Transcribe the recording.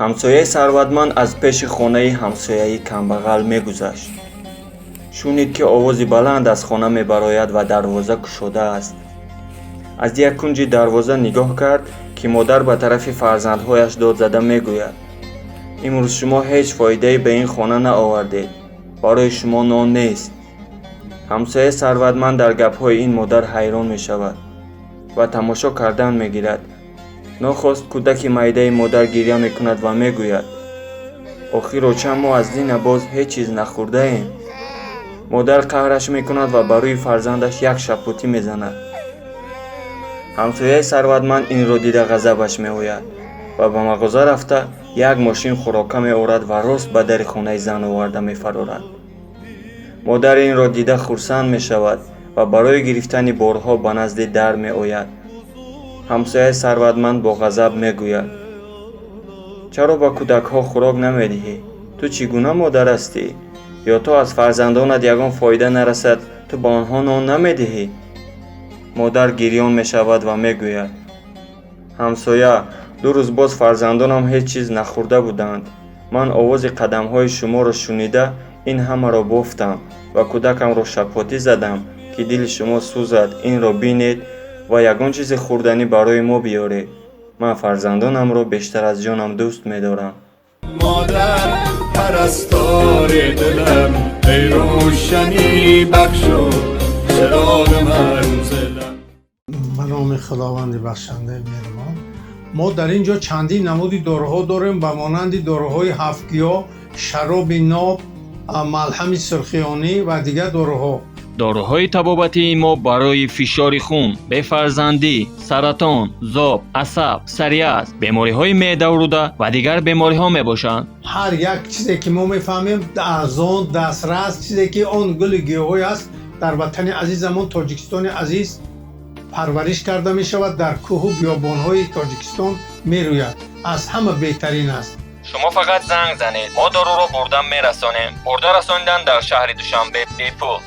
ҳамсояи сарватманд аз пеши хонаи ҳамсояи камбағал мегузашт. шунид ки овози баланд аз хона мебарояд ва дарвоза кушода аст. аз як кунҷи дарвоза нигоҳ кард ки модар ба тарафи фарзандҳояш дод зада мегӯяд: имрӯз шумо ҳеҷ фоидае ба ин хона наовардед, барои шумо нон нест. ҳамсояи сарватманд дар гапҳои ин модар ҳайрон мешавад ва тамошо кардан мегирад. нохост кӯдаки майдаи модар гирья мекунад ва мегӯяд: охиро чанд моҳ аз дина боз ҳеҷ чиз нахӯрдаем. модар қаҳраш мекунад ва ба рӯи фарзандаш як шапотӣ мезанад. ҳамсояи сарватманд инро дида ғазабаш меояд ва ба мағоза рафта як мошин хӯрока меорад ва рост ба дари хонаи зан оварда мефарорад. модар инро дида хурсанд мешавад ва барои гирифтани борҳо ба назди дар меояд. ҳамсояи сарватманд бо ғазаб мегӯяд: чаро ба кӯдакҳо хӯрок намедиҳӣ? ту чӣ гуна модар ҳастӣ? ё то аз фарзандонат ягон фоида нарасад, ту ба онҳо нон намедиҳӣ? модар гирён мешавад ва мегӯяд: ҳамсоя, ду рӯз боз фарзандонам ҳеҷ чиз нахӯрда буданд. ман овози қадамҳои шуморо шунида ин ҳамаро бофтам ва кӯдакамро шапотӣ задам ки дили шумо сӯзад инро бинед ва ягон чизи хӯрданӣ барои мо биёред. ман фарзандонамро бештар аз ҷонам дӯст медорам. مادر پرستار دلم ای روشنی بخشو چراغ منزلم. به نام خداوند بخشنده مهربان. ما در اینجا چندین نمودی داروها داریم و مانند داروهای هفتگیاه، شراب ناب، ملحم سرخیانی و دیگر داروها. داروهای طبابتی ما برای فشار خون، بفرزندی، سرطان، ذوب، عصب، سریعت، بیماری‌های معده و روده و دیگر بیماری‌ها میباشند. هر یک چیزی که ما میفهمیم از آن دسترس چیزی که آن گل گیاهی است در وطن عزیزمون تاجیکستان عزیز پرورش کرده می شود، در کوه و بیابان‌های تاجیکستان میروید. از همه بهترین است. شما فقط زنگ زنید، ما دارو رو بردن میرسانیم. برده رساندن در شهر دوشنبه بی پول.